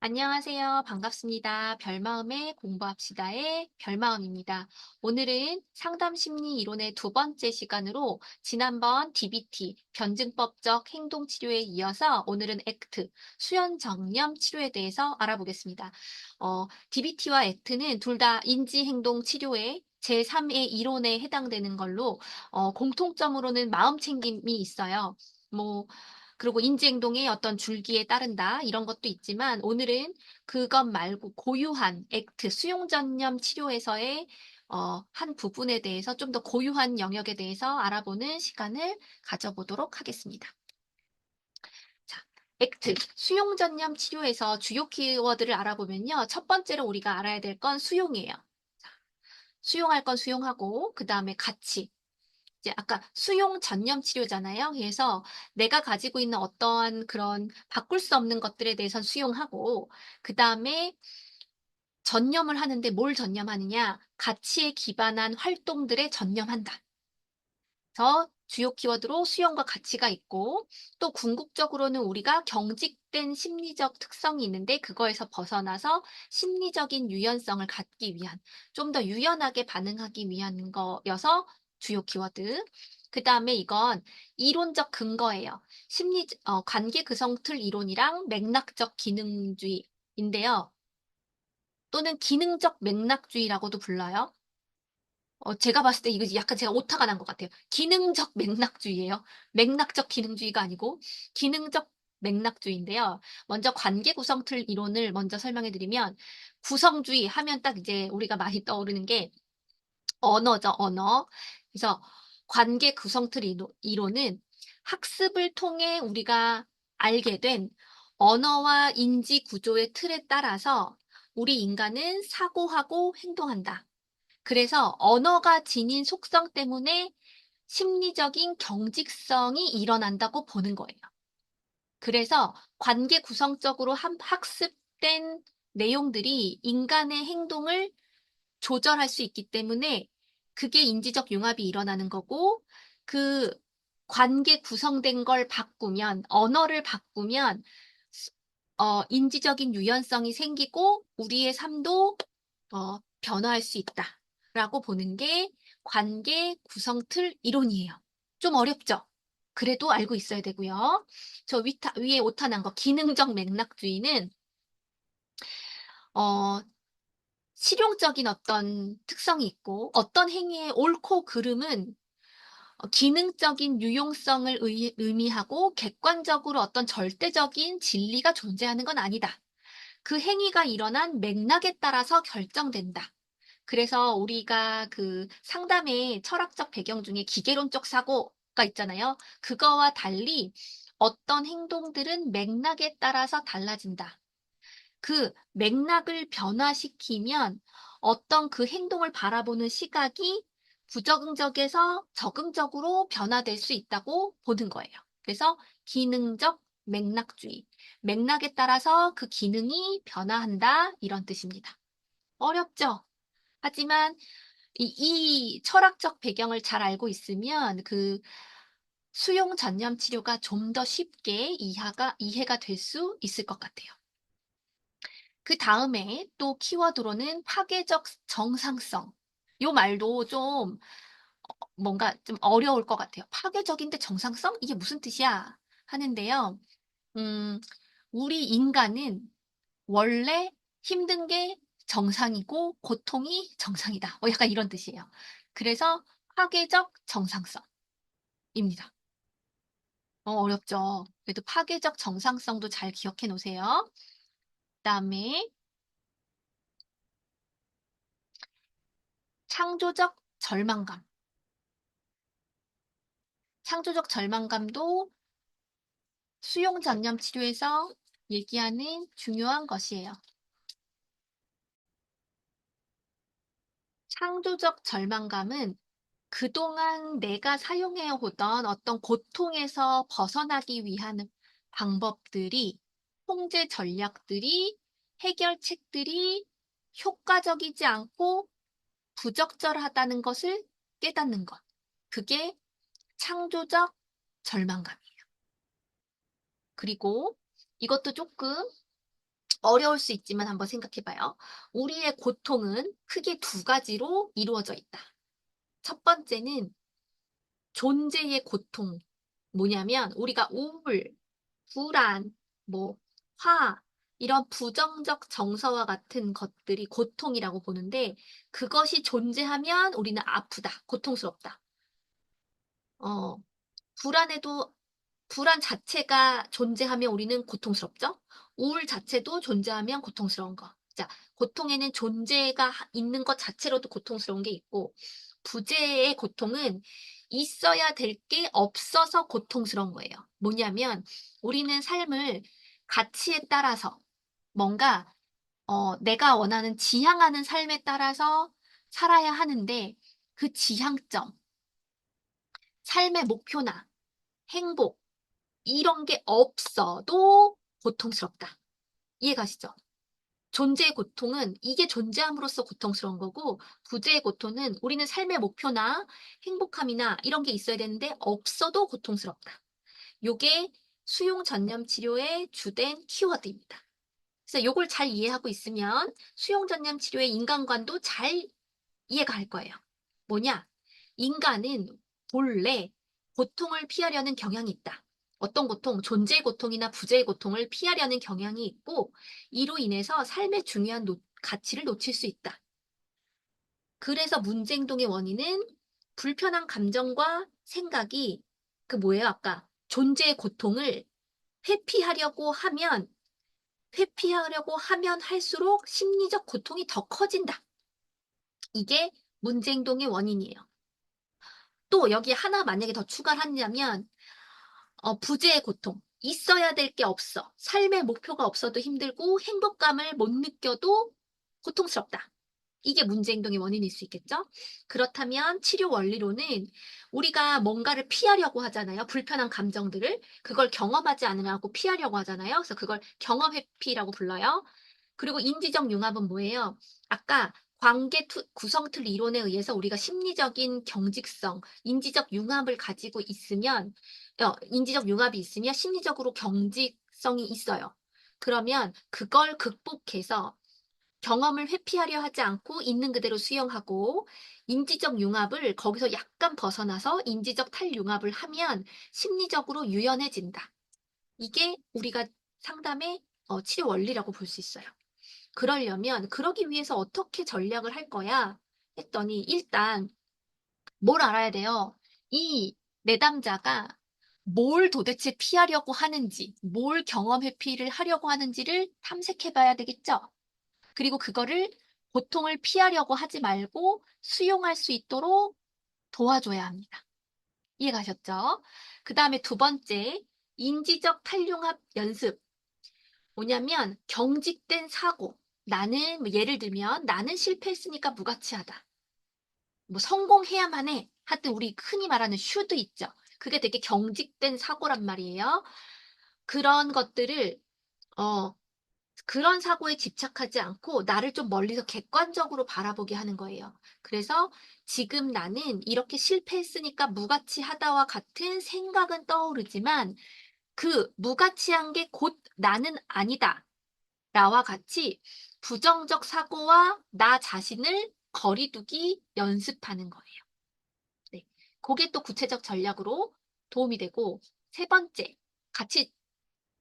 안녕하세요. 반갑습니다. 별마음의 공부합시다의 별마음입니다. 오늘은 상담 심리 이론의 두 번째 시간으로 지난번 DBT, 변증법적 행동치료에 이어서 오늘은 액트, 수연정념 치료에 대해서 알아보겠습니다. DBT와 액트는 둘 다 인지행동치료의 제3의 이론에 해당되는 걸로 공통점으로는 마음챙김이 있어요. 뭐 그리고 인지행동의 어떤 줄기에 따른다 이런 것도 있지만 오늘은 그것 말고 고유한 액트 수용전념 치료에서의 한 부분에 대해서 좀 더 고유한 영역에 대해서 알아보는 시간을 가져보도록 하겠습니다. 자, 액트 수용전념 치료에서 주요 키워드를 알아보면요. 첫 번째로 우리가 알아야 될 건 수용이에요. 자, 수용할 건 수용하고 그 다음에 가치 이제 아까 수용 전념 치료잖아요. 그래서 내가 가지고 있는 어떠한 그런 바꿀 수 없는 것들에 대해선 수용하고, 그 다음에 전념을 하는데 뭘 전념하느냐? 가치에 기반한 활동들에 전념한다. 그래서 주요 키워드로 수용과 가치가 있고, 또 궁극적으로는 우리가 경직된 심리적 특성이 있는데 그거에서 벗어나서 심리적인 유연성을 갖기 위한, 좀 더 유연하게 반응하기 위한 거여서 주요 키워드. 그 다음에 이건 이론적 근거예요. 관계 구성 틀 이론이랑 맥락적 기능주의인데요. 또는 기능적 맥락주의라고도 불러요. 제가 봤을 때 이거 약간 제가 오타가 난 것 같아요. 기능적 맥락주의예요. 맥락적 기능주의가 아니고 기능적 맥락주의인데요. 먼저 관계 구성 틀 이론을 먼저 설명해 드리면 구성주의 하면 딱 이제 우리가 많이 떠오르는 게 언어죠, 언어. 그래서 관계 구성 틀 이론은 학습을 통해 우리가 알게 된 언어와 인지 구조의 틀에 따라서 우리 인간은 사고하고 행동한다. 그래서 언어가 지닌 속성 때문에 심리적인 경직성이 일어난다고 보는 거예요. 그래서 관계 구성적으로 학습된 내용들이 인간의 행동을 조절할 수 있기 때문에 그게 인지적 융합이 일어나는 거고, 그 관계 구성된 걸 바꾸면, 언어를 바꾸면 인지적인 유연성이 생기고 우리의 삶도 변화할 수 있다라고 보는 게 관계 구성틀 이론이에요. 좀 어렵죠? 그래도 알고 있어야 되고요. 저 위에 오타난 거 기능적 맥락주의는 어, 실용적인 어떤 특성이 있고 어떤 행위의 옳고 그름은 기능적인 유용성을 의미하고 객관적으로 어떤 절대적인 진리가 존재하는 건 아니다. 그 행위가 일어난 맥락에 따라서 결정된다. 그래서 우리가 그 상담의 철학적 배경 중에 기계론적 사고가 있잖아요. 그거와 달리 어떤 행동들은 맥락에 따라서 달라진다. 그 맥락을 변화시키면 어떤 그 행동을 바라보는 시각이 부적응적에서 적응적으로 변화될 수 있다고 보는 거예요. 그래서 기능적 맥락주의. 맥락에 따라서 그 기능이 변화한다. 이런 뜻입니다. 어렵죠? 하지만 이 철학적 배경을 잘 알고 있으면 그 수용 전념 치료가 좀 더 쉽게 이해가 될 수 있을 것 같아요. 그 다음에 또 키워드로는 파괴적 정상성. 요 말도 좀 뭔가 좀 어려울 것 같아요. 파괴적인데 정상성? 이게 무슨 뜻이야? 하는데요. 음, 우리 인간은 원래 힘든 게 정상이고 고통이 정상이다. 약간 이런 뜻이에요. 그래서 파괴적 정상성입니다. 어렵죠. 그래도 파괴적 정상성도 잘 기억해 놓으세요. 그다음에 창조적 절망감. 창조적 절망감도 수용 전념 치료에서 얘기하는 중요한 것이에요. 창조적 절망감은 그동안 내가 사용해 오던 어떤 고통에서 벗어나기 위한 방법들이, 통제 전략들이, 해결책들이 효과적이지 않고 부적절하다는 것을 깨닫는 것. 그게 창조적 절망감이에요. 그리고 이것도 조금 어려울 수 있지만 한번 생각해봐요. 우리의 고통은 크게 두 가지로 이루어져 있다. 첫 번째는 존재의 고통. 뭐냐면 우리가 우울, 불안, 뭐 화, 이런 부정적 정서와 같은 것들이 고통이라고 보는데 그것이 존재하면 우리는 아프다, 고통스럽다. 어, 불안해도 불안 자체가 존재하면 우리는 고통스럽죠? 우울 자체도 존재하면 고통스러운 거. 자, 고통에는 존재가 있는 것 자체로도 고통스러운 게 있고, 부재의 고통은 있어야 될 게 없어서 고통스러운 거예요. 뭐냐면, 우리는 삶을 가치에 따라서 뭔가, 내가 원하는 지향하는 삶에 따라서 살아야 하는데, 그 지향점, 삶의 목표나 행복, 이런 게 없어도 고통스럽다. 이해가시죠? 존재의 고통은 이게 존재함으로써 고통스러운 거고, 부재의 고통은 우리는 삶의 목표나 행복함이나 이런 게 있어야 되는데 없어도 고통스럽다. 요게 수용 전념 치료의 주된 키워드입니다. 그래서 요걸 잘 이해하고 있으면 수용 전념 치료의 인간관도 잘 이해가 할 거예요. 뭐냐? 인간은 본래 고통을 피하려는 경향이 있다. 어떤 고통, 존재의 고통이나 부재의 고통을 피하려는 경향이 있고, 이로 인해서 삶의 중요한 가치를 놓칠 수 있다. 그래서 문제행동의 원인은 불편한 감정과 생각이 그 뭐예요? 아까 존재의 고통을 회피하려고 하면, 회피하려고 하면 할수록 심리적 고통이 더 커진다. 이게 문제행동의 원인이에요. 또 여기 하나 만약에 더 추가를 하냐면 부재의 고통. 있어야 될 게 없어. 삶의 목표가 없어도 힘들고 행복감을 못 느껴도 고통스럽다. 이게 문제행동의 원인일 수 있겠죠? 그렇다면 치료 원리로는 우리가 뭔가를 피하려고 하잖아요. 불편한 감정들을. 그걸 경험하지 않으려고 피하려고 하잖아요. 그래서 그걸 경험 회피라고 불러요. 그리고 인지적 융합은 뭐예요? 아까 관계 구성틀 이론에 의해서 우리가 심리적인 경직성, 인지적 융합을 가지고 있으면, 인지적 융합이 있으면 심리적으로 경직성이 있어요. 그러면 그걸 극복해서 경험을 회피하려 하지 않고 있는 그대로 수용하고 인지적 융합을 거기서 약간 벗어나서 인지적 탈융합을 하면 심리적으로 유연해진다. 이게 우리가 상담의 치료 원리라고 볼 수 있어요. 그러려면 그러기 위해서 어떻게 전략을 할 거야? 했더니 일단 뭘 알아야 돼요? 이 내담자가 뭘 도대체 피하려고 하는지, 뭘 경험 회피를 하려고 하는지를 탐색해 봐야 되겠죠? 그리고 그거를 고통을 피하려고 하지 말고 수용할 수 있도록 도와줘야 합니다. 이해가셨죠? 그 다음에 두 번째, 인지적 탈융합 연습. 뭐냐면 경직된 사고. 나는 뭐 예를 들면 나는 실패했으니까 무가치하다. 뭐 성공해야만 해. 하여튼 우리 흔히 말하는 슈드 있죠. 그게 되게 경직된 사고란 말이에요. 그런 것들을 어 그런 사고에 집착하지 않고 나를 좀 멀리서 객관적으로 바라보게 하는 거예요. 그래서 지금 나는 이렇게 실패했으니까 무가치하다와 같은 생각은 떠오르지만 그 무가치한 게 곧 나는 아니다. 나와 같이 부정적 사고와 나 자신을 거리두기 연습하는 거예요. 네. 그게 또 구체적 전략으로 도움이 되고, 세 번째, 같이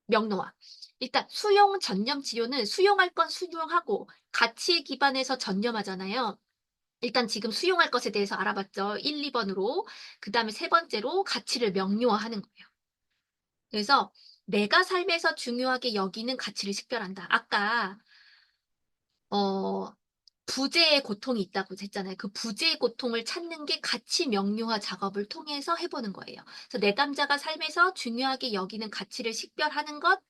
명료화. 일단 수용 전념 치료는 수용할 건 수용하고 가치에 기반해서 전념하잖아요. 일단 지금 수용할 것에 대해서 알아봤죠. 1, 2번으로. 그 다음에 세 번째로 가치를 명료화하는 거예요. 그래서 내가 삶에서 중요하게 여기는 가치를 식별한다. 아까 어, 부재의 고통이 있다고 했잖아요. 그 부재의 고통을 찾는 게 가치 명료화 작업을 통해서 해보는 거예요. 그래서 내담자가 삶에서 중요하게 여기는 가치를 식별하는 것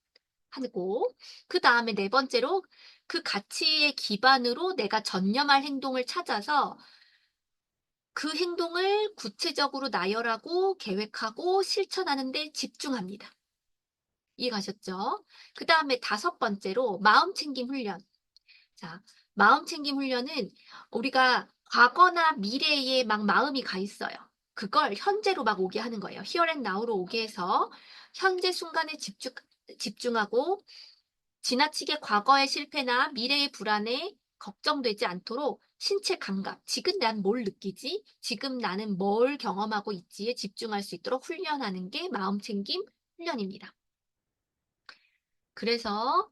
하고, 그 다음에 네 번째로 그 가치의 기반으로 내가 전념할 행동을 찾아서 그 행동을 구체적으로 나열하고 계획하고 실천하는 데 집중합니다. 이해가셨죠? 그 다음에 다섯 번째로 마음챙김 훈련. 자, 마음챙김 훈련은 우리가 과거나 미래에 막 마음이 가 있어요. 그걸 현재로 막 오게 하는 거예요. Here and Now로 오게 해서 현재 순간에 집중하고 지나치게 과거의 실패나 미래의 불안에 걱정되지 않도록 신체 감각, 지금 난 뭘 느끼지? 지금 나는 뭘 경험하고 있지에 집중할 수 있도록 훈련하는 게 마음챙김 훈련입니다. 그래서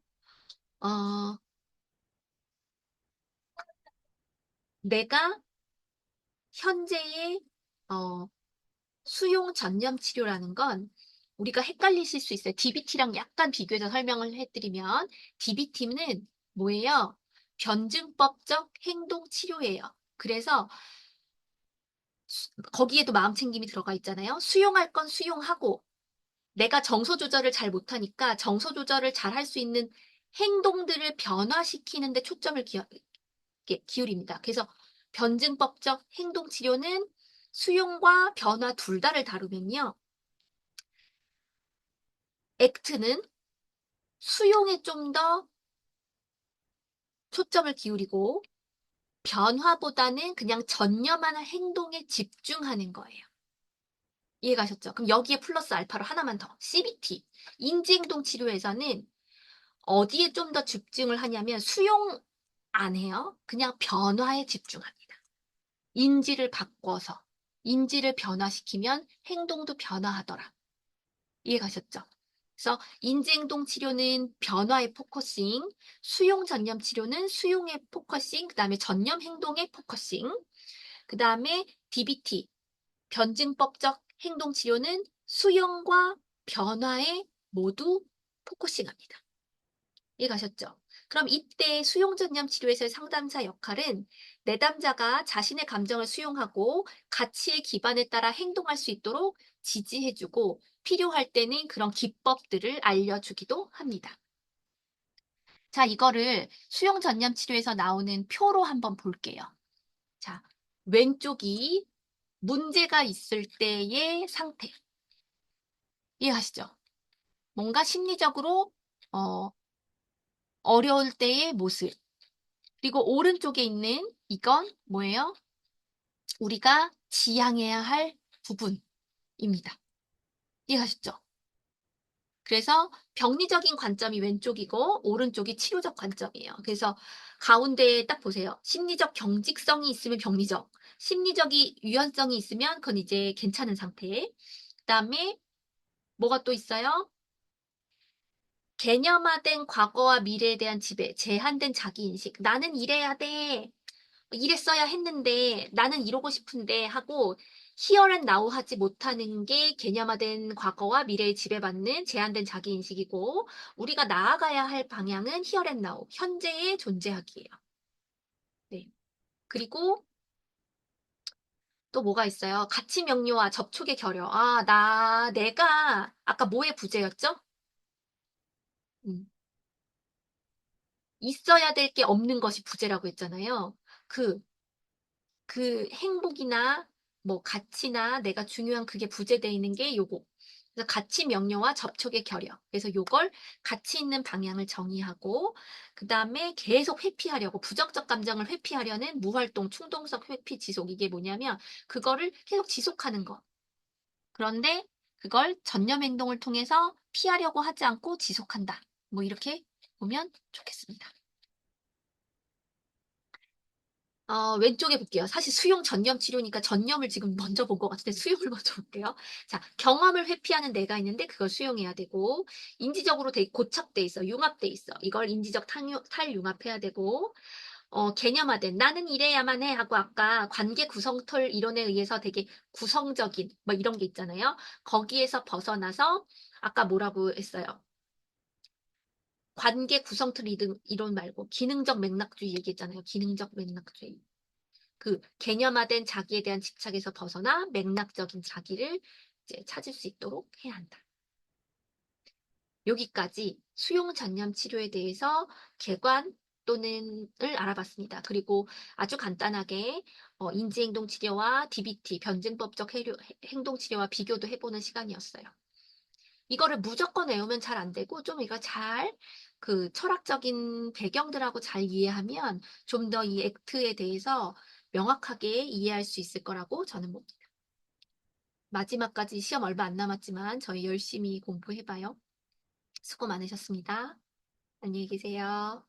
어, 내가 현재의 어, 수용 전념 치료라는 건 우리가 헷갈리실 수 있어요. DBT랑 약간 비교해서 설명을 해드리면 DBT는 뭐예요? 변증법적 행동 치료예요. 그래서 거기에도 마음 챙김이 들어가 있잖아요. 수용할 건 수용하고 내가 정서 조절을 잘 못하니까 정서 조절을 잘 할 수 있는 행동들을 변화시키는 데 초점을 기울입니다. 그래서 변증법적 행동 치료는 수용과 변화 둘 다를 다루면요. 액트는 수용에 좀 더 초점을 기울이고 변화보다는 그냥 전념하는 행동에 집중하는 거예요. 이해가셨죠? 그럼 여기에 플러스 알파로 하나만 더. CBT. 인지행동 치료에서는 어디에 좀 더 집중을 하냐면 수용 안 해요. 그냥 변화에 집중합니다. 인지를 바꿔서. 인지를 변화시키면 행동도 변화하더라. 이해가셨죠? 그래서 인지행동 치료는 변화의 포커싱, 수용 전념 치료는 수용의 포커싱, 그 다음에 전념 행동의 포커싱, 그 다음에 DBT, 변증법적 행동 치료는 수용과 변화에 모두 포커싱합니다. 이해가셨죠? 그럼 이때 수용전념 치료에서의 상담사 역할은 내담자가 자신의 감정을 수용하고 가치의 기반에 따라 행동할 수 있도록 지지해주고 필요할 때는 그런 기법들을 알려주기도 합니다. 자, 이거를 수용전념 치료에서 나오는 표로 한번 볼게요. 자, 왼쪽이 문제가 있을 때의 상태. 이해하시죠? 뭔가 심리적으로 어, 어려울 때의 모습. 그리고 오른쪽에 있는 이건 뭐예요? 우리가 지향해야 할 부분입니다. 이해하셨죠? 그래서 병리적인 관점이 왼쪽이고 오른쪽이 치료적 관점이에요. 그래서 가운데에 딱 보세요. 심리적 경직성이 있으면 병리적, 심리적인 유연성이 있으면 그건 이제 괜찮은 상태. 그다음에 뭐가 또 있어요? 개념화된 과거와 미래에 대한 지배, 제한된 자기인식. 나는 이래야 돼. 이랬어야 했는데 나는 이러고 싶은데 하고 here and now 하지 못하는 게 개념화된 과거와 미래에 지배받는 제한된 자기인식이고 우리가 나아가야 할 방향은 here and now, 현재에 존재하기예요. 네. 그리고 또 뭐가 있어요? 가치 명료와 접촉의 결여. 내가 아까 뭐의 부재였죠? 음, 있어야 될 게 없는 것이 부재라고 했잖아요. 그 그 행복이나 뭐 가치나 내가 중요한 그게 부재되어 있는 게 요거. 그래서 가치 명료와 접촉의 결여. 그래서 요걸 가치 있는 방향을 정의하고 그다음에 계속 회피하려고 부정적 감정을 회피하려는 무활동, 충동적 회피 지속 이게 뭐냐면 그거를 계속 지속하는 거. 그런데 그걸 전념 행동을 통해서 피하려고 하지 않고 지속한다. 뭐 이렇게 보면 좋겠습니다. 왼쪽에 볼게요. 사실 수용 전념 치료니까 전념을 지금 먼저 본 것 같은데 수용을 먼저 볼게요. 자, 경험을 회피하는 내가 있는데 그걸 수용해야 되고 인지적으로 되게 고착돼 있어. 융합돼 있어. 이걸 인지적 탈융합해야 되고 개념화된 나는 이래야만 해 하고 아까 관계 구성틀 이론에 의해서 되게 구성적인 뭐 이런 게 있잖아요. 거기에서 벗어나서 아까 뭐라고 했어요? 관계 구성틀 이론 말고 기능적 맥락주의 얘기했잖아요. 기능적 맥락주의. 그 개념화된 자기에 대한 집착에서 벗어나 맥락적인 자기를 이제 찾을 수 있도록 해야 한다. 여기까지 수용 전념 치료에 대해서 개관 또는을 알아봤습니다. 그리고 아주 간단하게 인지행동 치료와 DBT, 변증법적 행동 치료와 비교도 해보는 시간이었어요. 이거를 무조건 외우면 잘 안 되고 좀 이거 잘 그 철학적인 배경들하고 잘 이해하면 좀 더 이 액트에 대해서 명확하게 이해할 수 있을 거라고 저는 봅니다. 마지막까지 시험 얼마 안 남았지만 저희 열심히 공부해봐요. 수고 많으셨습니다. 안녕히 계세요.